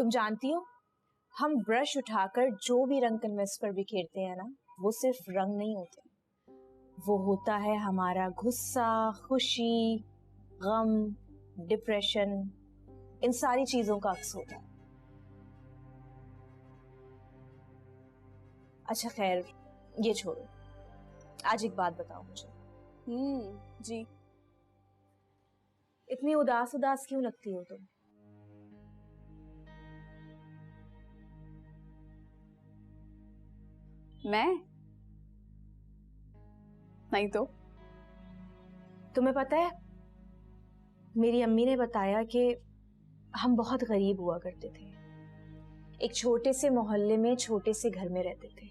तुम जानती हो, हम ब्रश उठाकर जो भी रंग कैनवस पर बिखेरते हैं ना, वो सिर्फ रंग नहीं होते, वो होता है हमारा गुस्सा, खुशी, गम, डिप्रेशन, इन सारी चीजों का अक्स होता है। अच्छा खैर, ये छोड़ो, आज एक बात बताओ मुझे। जी। इतनी उदास उदास क्यों लगती हो तुम? मैं नहीं तो। तुम्हें पता है, मेरी अम्मी ने बताया कि हम बहुत गरीब हुआ करते थे, एक छोटे से मोहल्ले में छोटे से घर में रहते थे।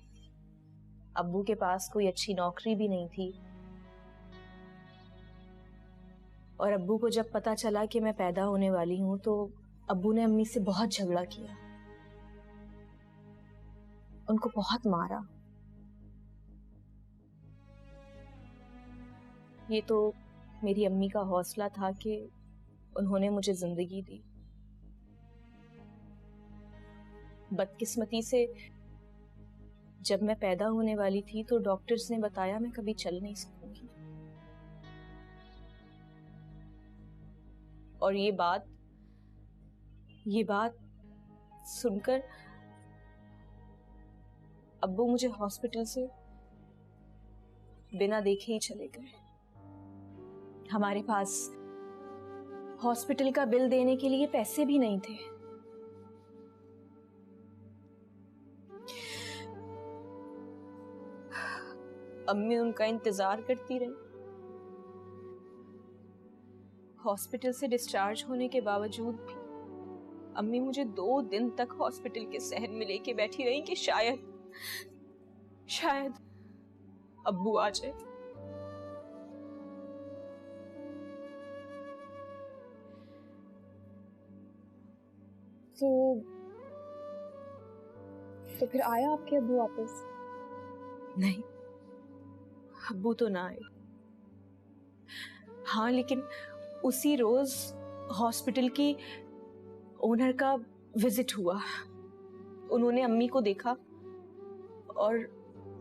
अब्बू के पास कोई अच्छी नौकरी भी नहीं थी, और अब्बू को जब पता चला कि मैं पैदा होने वाली हूं तो अब्बू ने अम्मी से बहुत झगड़ा किया, उनको बहुत मारा। ये तो मेरी अम्मी का हौसला था कि उन्होंने मुझे जिंदगी दी। बदकिस्मती से जब मैं पैदा होने वाली थी तो डॉक्टर्स ने बताया मैं कभी चल नहीं सकूंगी, और ये बात सुनकर अब्बू मुझे हॉस्पिटल से बिना देखे ही चले गए। हमारे पास हॉस्पिटल का बिल देने के लिए पैसे भी नहीं थे। अम्मी उनका इंतजार करती रही। हॉस्पिटल से डिस्चार्ज होने के बावजूद भी अम्मी मुझे 2 दिन तक हॉस्पिटल के सहन में लेके बैठी रही कि शायद अब्बू आ जाए। तो फिर आया आपके अब्बू वापस? नहीं, अब्बू तो ना आए। हाँ, लेकिन उसी रोज हॉस्पिटल की ओनर का विजिट हुआ। उन्होंने अम्मी को देखा और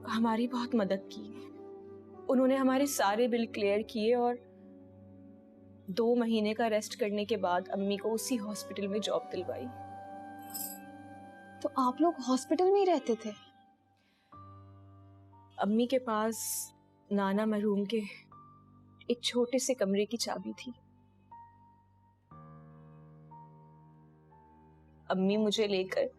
हमारी बहुत मदद की। उन्होंने हमारे सारे बिल क्लियर किए और 2 महीने का रेस्ट करने के बाद अम्मी को उसी हॉस्पिटल में जॉब दिलवाई। तो आप लोग हॉस्पिटल में ही रहते थे? अम्मी के पास नाना मरहूम के एक छोटे से कमरे की चाबी थी। अम्मी मुझे लेकर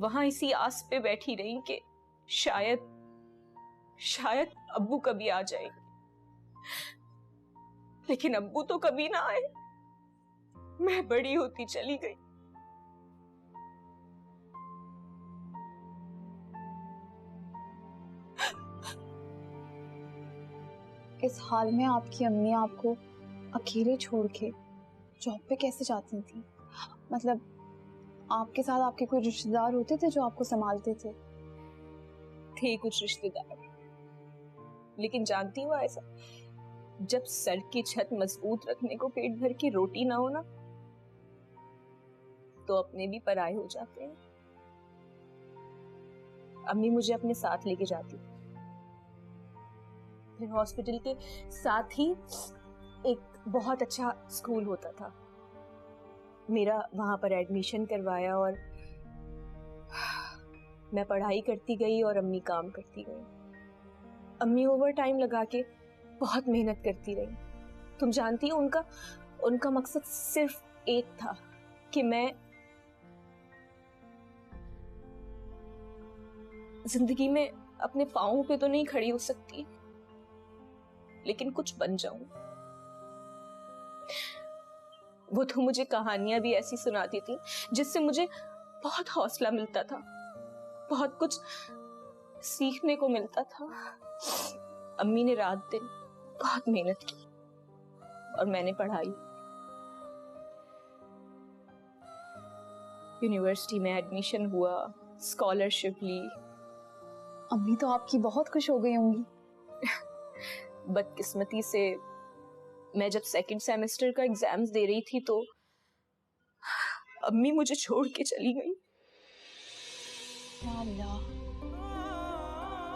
वहां इसी आस पे बैठी रही कि शायद अब्बू कभी आ जाएंगे, लेकिन अब्बू तो कभी ना आए। मैं बड़ी होती चली गई। इस हाल में आपकी अम्मी आपको अकेले छोड़ के जॉब पे कैसे जाती थी? मतलब आपके साथ आपके कोई रिश्तेदार होते थे जो आपको संभालते थे? थे कुछ रिश्तेदार, लेकिन जानती हो ऐसा, जब सर की छत मजबूत रखने को पेट भर की रोटी ना हो ना, तो अपने भी पराये हो जाते हैं। अम्मी मुझे अपने साथ लेके जाती थी। फिर हॉस्पिटल के साथ ही एक बहुत अच्छा स्कूल होता था, मेरा वहां पर एडमिशन करवाया और मैं पढ़ाई करती गई और अम्मी काम करती गई। अम्मी ओवर टाइम लगा के बहुत मेहनत करती रही। तुम जानती हो, उनका मकसद सिर्फ एक था कि मैं जिंदगी में अपने पांवों पे तो नहीं खड़ी हो सकती, लेकिन कुछ बन जाऊं। वो तो मुझे कहानियां भी ऐसी सुनाती थी जिससे मुझे बहुत हौसला मिलता था, बहुत कुछ सीखने को मिलता था। अम्मी ने रात दिन बहुत मेहनत की और मैंने पढ़ाई। यूनिवर्सिटी में एडमिशन हुआ, स्कॉलरशिप ली। अम्मी तो आपकी बहुत खुश हो गई होंगी। बदकिस्मती से मैं जब 2nd सेमेस्टर का एग्जाम्स दे रही थी तो अम्मी मुझे छोड़ के चली गई। या अल्लाह,